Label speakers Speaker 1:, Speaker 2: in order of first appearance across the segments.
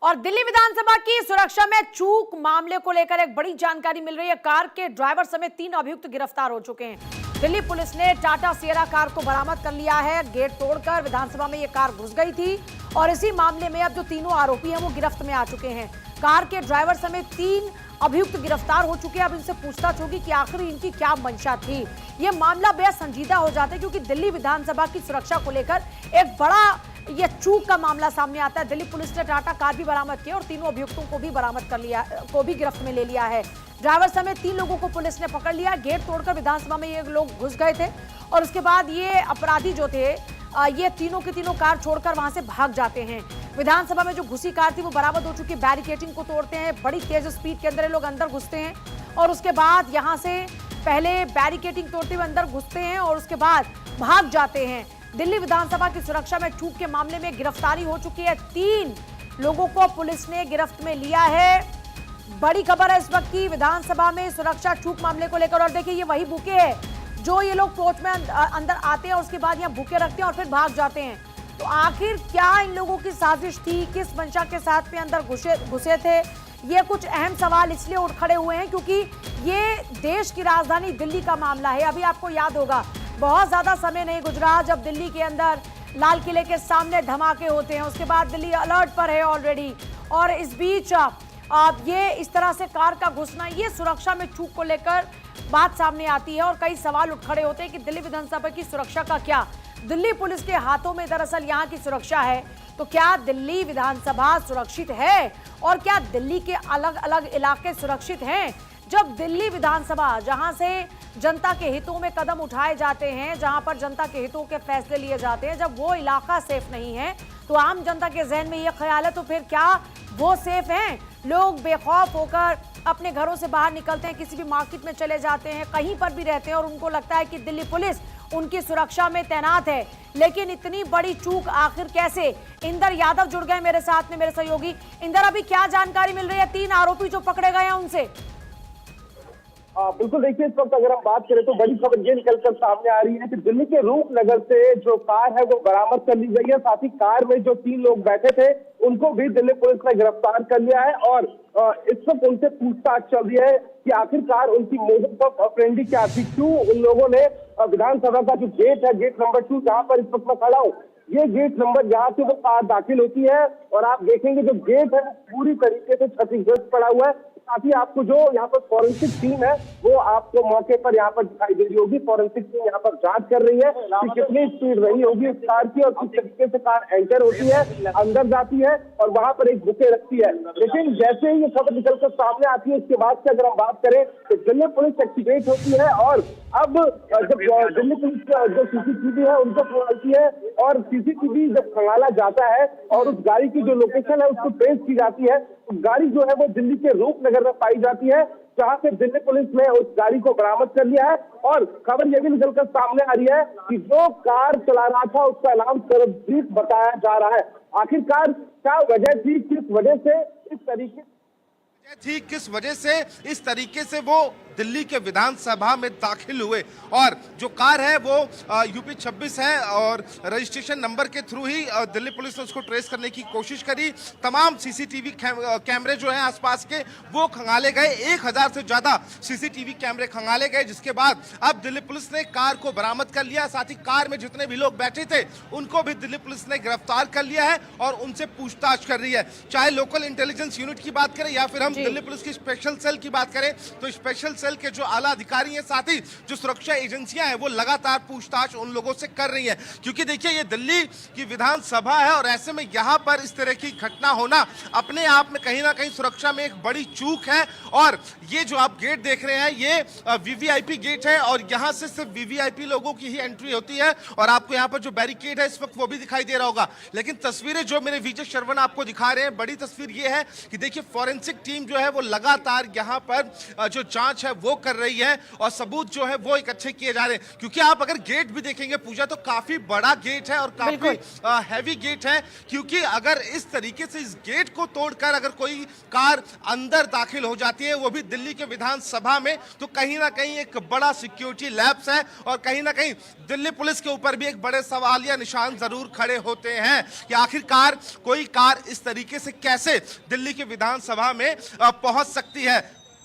Speaker 1: और दिल्ली विधानसभा की सुरक्षा में चूक मामले को लेकर एक बड़ी जानकारी मिल रही है। कार के ड्राइवर समेत 3 अभियुक्त गिरफ्तार हो चुके हैं। दिल्ली पुलिस ने टाटा सिएरा कार को बरामद कर लिया है। गेट तोड़कर विधानसभा में यह कार घुस गई थी और इसी मामले में अब जो तीनों आरोपी हैं वो गिरफ्त में आ चुके हैं। कार के ड्राइवर समेत 3 अभियुक्त गिरफ्तार हो चुके हैं। अब इनसे पूछताछ होगी कि आखिर इनकी क्या मंशा थी। ये मामला बेहद संजीदा हो जाता है क्योंकि दिल्ली विधानसभा की सुरक्षा को लेकर एक बड़ा ये चूक का मामला सामने आता है। दिल्ली पुलिस ने टाटा कार भी बरामद की और तीनों अभियुक्तों को भी बरामद कर लिया, को भी गिरफ्त में ले लिया है। ड्राइवर समेत 3 लोगों को पुलिस ने पकड़ लिया। गेट तोड़कर विधानसभा में ये लोग घुस गए थे और उसके बाद ये अपराधी जो थे ये तीनों की तीनों कार छोड़कर वहां से भाग जाते हैं। विधानसभा में जो घुसी कार थी वो बरामद हो चुकी है। बैरिकेडिंग को तोड़ते हैं, बड़ी तेज स्पीड के अंदर ये लोग अंदर घुसते हैं और उसके बाद यहाँ से पहले बैरिकेडिंग तोड़ते हुए अंदर घुसते हैं और उसके बाद भाग जाते हैं। दिल्ली विधानसभा की सुरक्षा में चूक के मामले में गिरफ्तारी हो चुकी है। 3 लोगों को पुलिस ने गिरफ्त में लिया है। बड़ी खबर है इस वक्त की विधानसभा में सुरक्षा चूक मामले को लेकर। और देखिए ये वही बुके है जो ये लोग कोर्ट में अंदर आते हैं और उसके बाद यहाँ बुके रखते हैं और फिर भाग जाते हैं। तो आखिर क्या इन लोगों की साजिश थी, किस मंशा के साथ में अंदर घुसे थे, ये कुछ अहम सवाल इसलिए उठ खड़े हुए हैं क्योंकि ये देश की राजधानी दिल्ली का मामला है। अभी आपको याद होगा बहुत ज्यादा समय नहीं गुजरा जब दिल्ली के अंदर लाल किले के सामने धमाके होते हैं। उसके बाद दिल्ली अलर्ट पर है ऑलरेडी और इस बीच ये इस तरह से कार का घुसना, ये सुरक्षा में चूक को लेकर बात सामने आती है और कई सवाल उठ खड़े होते हैं कि दिल्ली विधानसभा की सुरक्षा का क्या। दिल्ली पुलिस के हाथों में दरअसल यहाँ की सुरक्षा है, तो क्या दिल्ली विधानसभा सुरक्षित है और क्या दिल्ली के अलग अलग इलाके सुरक्षित हैं? जब दिल्ली विधानसभा, जहां से जनता के हितों में कदम उठाए जाते हैं, जहां पर जनता के हितों के फैसले लिए जाते हैं, जब वो इलाका सेफ नहीं है तो आम जनता के जहन में ये ख्याल है तो फिर क्या वो सेफ हैं? लोग बेखौफ होकर अपने घरों से बाहर निकलते हैं, किसी भी मार्केट में चले जाते हैं, कहीं पर भी रहते हैं और उनको लगता है कि दिल्ली पुलिस उनकी सुरक्षा में तैनात है। लेकिन इतनी बड़ी चूक आखिर कैसे? इंदर यादव जुड़ गए मेरे साथ में, मेरे सहयोगी। इंदर, अभी क्या जानकारी मिल रही है 3 आरोपी जो पकड़े गए हैं उनसे?
Speaker 2: बिल्कुल, देखिए इस वक्त अगर हम बात करें तो बड़ी खबर ये निकलकर सामने आ रही है कि दिल्ली के रूपनगर से जो कार है वो बरामद कर ली गई है। साथ ही कार में जो 3 लोग बैठे थे उनको भी दिल्ली पुलिस ने गिरफ्तार कर लिया है और इस वक्त उनसे पूछताछ चल रही है कि आखिरकार उनकी मोटिव ऑफ ऑपरेंडी क्या थी, क्यों उन लोगों ने विधानसभा का जो गेट है, गेट नंबर 2 जहाँ पर इस वक्त मैं खड़ा हूँ, ये गेट नंबर जहाँ से वो कार दाखिल होती है और आप देखेंगे जो गेट है पूरी तरीके से क्षतिग्रस्त पड़ा हुआ है। साथ ही आपको जो यहाँ पर फॉरेंसिक टीम है वो आपको मौके पर यहाँ पर दिखाई दे रही होगी। फॉरेंसिक टीम यहाँ पर जांच कर रही है कि कितनी स्पीड रही होगी इस कार की और किस तरीके से कार एंटर होती है, अंदर जाती है और वहां पर एक बुके रखती है। लेकिन जैसे ही ये खबर निकलकर सामने आती है उसके बाद से अगर हम बात करें तो दिल्ली पुलिस एक्टिवेट होती है और अब जब दिल्ली पुलिस जो सीसीटीवी है उनको खंगालती है और सीसीटीवी जब खंगाला जाता है और उस गाड़ी की जो लोकेशन है उसको ट्रेस की जाती है, तो गाड़ी जो है वो दिल्ली के रूपनगर में पाई जाती है, जहां से दिल्ली पुलिस ने उस गाड़ी को बरामद कर लिया है। और खबर यह भी निकलकर सामने आ रही है कि जो कार चला रहा था उसका नाम सरबजीत बताया जा रहा है। आखिरकार क्या वजह थी, किस वजह से
Speaker 3: इस तरीके से वो दिल्ली के विधानसभा में दाखिल हुए और जो कार है वो यूपी 26 है और रजिस्ट्रेशन नंबर के थ्रू ही दिल्ली पुलिस ने उसको ट्रेस करने की कोशिश करी। तमाम सीसीटीवी कैमरे जो हैं आसपास के वो खंगाले गए, 1000 से ज्यादा सीसीटीवी कैमरे खंगाले गए, जिसके बाद अब दिल्ली पुलिस ने कार को बरामद कर लिया। साथ ही कार में जितने भी लोग बैठे थे उनको भी दिल्ली पुलिस ने गिरफ्तार कर लिया है और उनसे पूछताछ कर रही है। चाहे लोकल इंटेलिजेंस यूनिट की बात करें या फिर हम दिल्ली पुलिस की स्पेशल सेल की बात करें तो स्पेशल सेल के जो आला अधिकारी हैं, साथ ही जो सुरक्षा एजेंसियां हैं वो लगातार पूछताछ उन लोगों से कर रही हैं, क्योंकि देखिए ये दिल्ली की विधानसभा है और ऐसे में यहां पर इस तरह की घटना होना अपने आप में कहीं ना कहीं सुरक्षा में एक बड़ी चूक है। और ये जो आप गेट देख रहे हैं ये वीवीआईपी गेट है और यहां से सिर्फ वीवीआईपी लोगों की ही एंट्री होती है और आपको यहां पर जो बैरिकेड है इस वक्त वो भी दिखाई दे रहा होगा। लेकिन तस्वीरें जो मेरे विजय शरवण आपको दिखा रहे हैं, बड़ी तस्वीर ये है कि देखिए फॉरेंसिक टीम टीम जो है वो लगातार यहाँ पर जो जांच है वो कर रही है और सबूत जो है वो इकट्ठे किए जा रहे हैं। क्योंकि आप अगर गेट भी देखेंगे पूजा तो काफी बड़ा गेट है और काफी हैवी गेट है, क्योंकि अगर इस तरीके से इस गेट को तोड़कर अगर कोई कार अंदर दाखिल हो जाती है, वो भी दिल्ली के विधानसभा में, तो कहीं ना कहीं एक बड़ा सिक्योरिटी लैप्स है और कहीं ना कहीं दिल्ली पुलिस के ऊपर भी एक बड़े सवालिया निशान जरूर खड़े होते हैं कि आखिरकार कोई कार इस तरीके से कैसे दिल्ली के विधानसभा में पहुंच सकती है।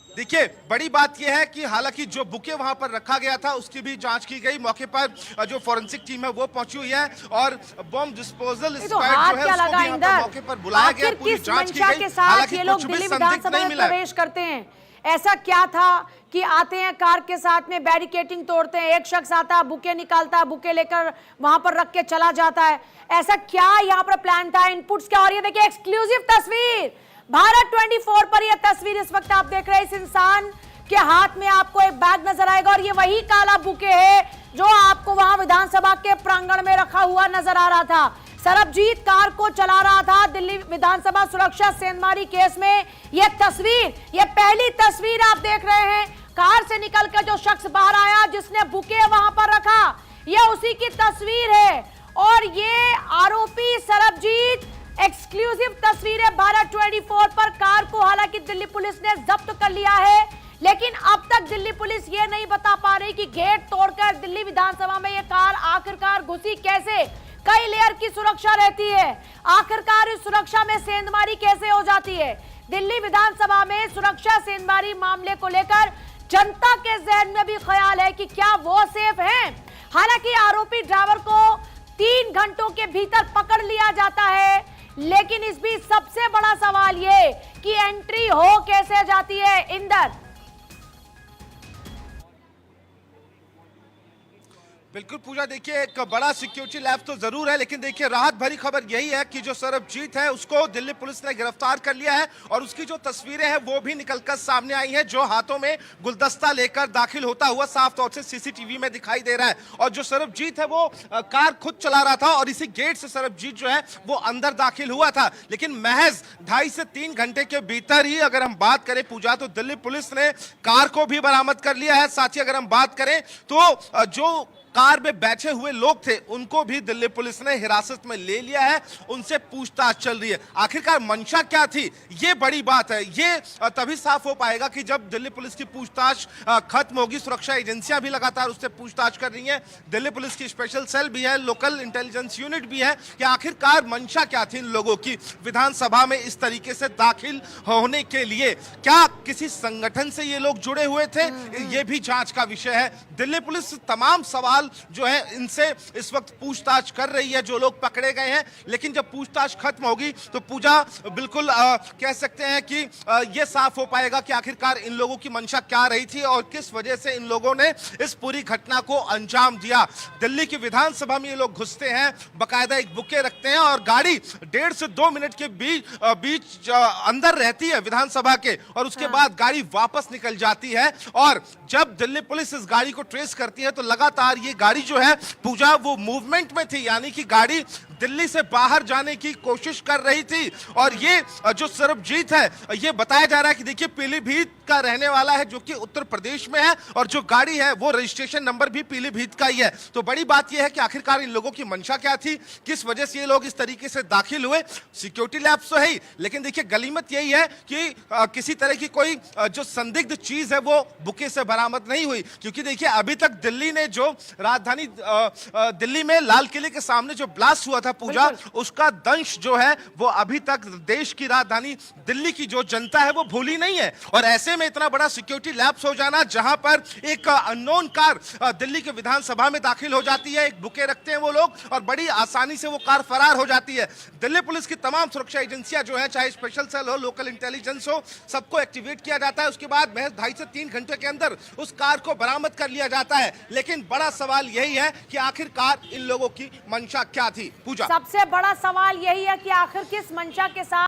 Speaker 3: देखिए बड़ी बात यह है कि हालांकि जो बुके वहां पर रखा गया था उसकी भी जांच की गई, मौके पर जो फोरेंसिक टीम है वो पहुंची हुई है और बम डिस्पोजल स्क्वाड जो है उसको भी यहाँ पर मौके पर बुलाया गया, पूरी जांच की गई। हालांकि कुछ भी संदिग्ध नहीं मिला।
Speaker 1: प्रवेश करते हैं, ऐसा क्या था कि आते हैं कार के साथ में बैरिकेटिंग तोड़ते हैं, एक शख्स आता है बुके निकालता है, बुके लेकर वहां पर रख के चला जाता है, ऐसा क्या यहाँ पर प्लान था, इनपुट्स क्या? और ये देखिए एक्सक्लूसिव तस्वीर भारत 24 पर, यह तस्वीर इस वक्त आप देख रहे हैं। इस इंसान के हाथ में आपको एक बैग नजर आएगा और ये वही काला बुके है जो आपको वहां विधानसभा के प्रांगण में रखा हुआ नजर आ रहा था। सरबजीत कार को चला रहा था दिल्ली विधानसभा सुरक्षा सेंधमारी केस में। यह तस्वीर, यह पहली तस्वीर आप देख रहे हैं, कार से निकलकर जो शख्स बाहर आया जिसने बुके वहां पर रखा, यह उसी की तस्वीर है और ये आरोपी सरबजीत। एक्सक्लूसिव तस्वीर है भारत 24 पर। कार को हालांकि दिल्ली पुलिस ने जब्त कर लिया है, लेकिन अब तक दिल्ली पुलिस ये नहीं बता पा रही कि गेट तोड़कर दिल्ली विधानसभा में ये कार आखिरकार घुसी कैसे। कई लेयर की सुरक्षा रहती है, आखिरकार इस सुरक्षा में सेंधमारी कैसे हो जाती है। दिल्ली विधानसभा में सुरक्षा सेंधमारी मामले को लेकर जनता के जहन में भी ख्याल है कि क्या वो सेफ हैं। हालांकि आरोपी ड्राइवर को 3 घंटों के भीतर पकड़ लिया जाता है, लेकिन इस बीच सबसे बड़ा सवाल ये कि एंट्री हो कैसे जाती है इंदर।
Speaker 3: बिल्कुल पूजा, देखिए एक बड़ा सिक्योरिटी लैब तो जरूर है, लेकिन देखिए राहत भरी खबर यही है कि जो सरबजीत है उसको दिल्ली पुलिस ने गिरफ्तार कर लिया है और उसकी जो तस्वीरें हैं वो भी निकलकर सामने आई हैं, जो हाथों में गुलदस्ता लेकर दाखिल होता हुआ साफ तौर से सीसीटीवी में दिखाई दे रहा है। और जो सरबजीत है वो कार खुद चला रहा था और इसी गेट से सरबजीत जो है वो अंदर दाखिल हुआ था, लेकिन महज 2.5 से 3 घंटे के भीतर ही अगर हम बात करें पूजा तो दिल्ली पुलिस ने कार को भी बरामद कर लिया है। साथ ही अगर हम बात करें तो जो कार में बैठे हुए लोग थे उनको भी दिल्ली पुलिस ने हिरासत में ले लिया है, उनसे पूछताछ चल रही है। आखिरकार मंशा क्या थी, ये बड़ी बात है, ये तभी साफ हो पाएगा कि जब दिल्ली पुलिस की पूछताछ खत्म होगी। सुरक्षा एजेंसियां भी लगातार उससे पूछताछ कर रही हैं, दिल्ली पुलिस की स्पेशल सेल भी है, लोकल इंटेलिजेंस यूनिट भी है कि आखिरकार मंशा क्या थी इन लोगों की विधानसभा में इस तरीके से दाखिल होने के लिए। क्या किसी संगठन से ये लोग जुड़े हुए थे, ये भी जांच का विषय है। दिल्ली पुलिस तमाम सवाल जो है इनसे इस वक्त पूछताछ कर रही है, जो लोग पकड़े गए हैं, लेकिन जब पूछताछ खत्म होगी तो पूजा बिल्कुल कह सकते हैं कि यह साफ हो पाएगा कि आखिरकार इन लोगों की मंशा क्या रही थी और किस वजह से इन लोगों ने इस पूरी घटना को अंजाम दिया। दिल्ली की विधानसभा में ये लोग घुसते हैं, बकायदा एक बुके रखते हैं और गाड़ी 1.5 से 2 मिनट के बीच अंदर रहती है विधानसभा के और उसके बाद गाड़ी वापस निकल जाती है। और जब दिल्ली पुलिस इस गाड़ी को ट्रेस करती है तो लगातार ये गाड़ी जो है पूजा वो मूवमेंट में थी, यानी कि गाड़ी दिल्ली से बाहर जाने की कोशिश कर रही थी। और ये जो सरबजीत है ये बताया जा रहा है कि देखिए पीलीभीत का रहने वाला है, जो कि उत्तर प्रदेश में है और जो गाड़ी है वो रजिस्ट्रेशन नंबर भी पीलीभीत का ही है। तो बड़ी बात यह है कि आखिरकार इन लोगों की मंशा क्या थी, किस वजह से ये लोग इस तरीके से दाखिल हुए। सिक्योरिटी लैब्स तो है ही, लेकिन देखिए गलीमत यही है कि किसी तरह की कोई जो संदिग्ध चीज है वो बुके से बरामद नहीं हुई, क्योंकि देखिए अभी तक दिल्ली ने जो राजधानी दिल्ली में लाल किले के सामने जो ब्लास्ट हुआ था पूजा, उसका दंश जो है वो अभी तक देश की राजधानी दिल्ली की जो जनता है वो भूली नहीं है। और ऐसे में इतना बड़ा सिक्योरिटी लैप्स हो जाना, जहां पर एक अननोन कार दिल्ली के विधानसभा में दाखिल हो जाती है, एक बुके रखते हैं वो लोग और बड़ी आसानी से वो कार फरार हो जाती है। दिल्ली पुलिस की तमाम सुरक्षा एजेंसियां जो है, चाहे स्पेशल सेल हो, लोकल इंटेलिजेंस हो, सबको एक्टिवेट किया जाता है। उसके बाद महज 2.5 से 3 घंटे के अंदर उस कार को बरामद कर लिया जाता है। लेकिन बड़ा सवाल यही है कि आखिरकार इन लोगों की मंशा क्या थी पूजा।
Speaker 1: सबसे बड़ा सवाल यही है कि आखिर किस मंशा के साथ